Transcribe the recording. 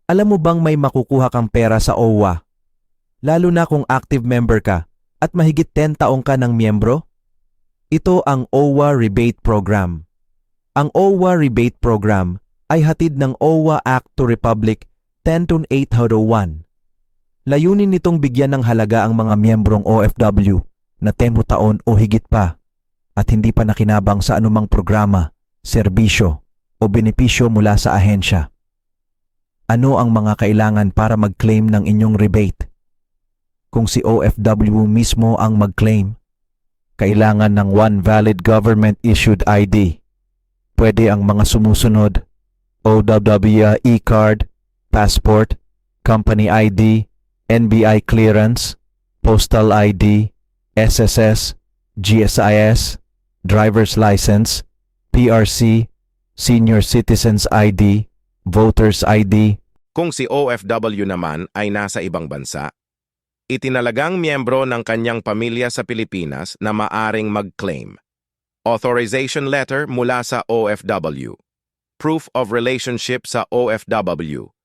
Alam mo bang may makukuha kang pera sa OWA? Lalo na kung active member ka at mahigit 10 taong ka ng miyembro? Ito ang OWA Rebate Program. Ang OWA Rebate Program ay hatid ng OWA Act to Republic 102801. Layunin nitong bigyan ng halaga ang mga miyembrong OFW na 10 taon o higit pa at hindi pa nakinabang sa anumang programa, serbisyo o benepisyo mula sa ahensya. Ano ang mga kailangan para mag-claim ng inyong rebate? Kung si OFW mismo ang mag-claim, kailangan ng one valid government-issued ID. Pwede ang mga sumusunod: OWA e-card, passport, company ID, NBI clearance, postal ID, SSS, GSIS, driver's license, PRC, senior citizens ID, voters ID. Kung si OFW naman ay nasa ibang bansa, itinalagang miyembro ng kanyang pamilya sa Pilipinas na maaring mag-claim. Authorization letter mula sa OFW. Proof of relationship sa OFW.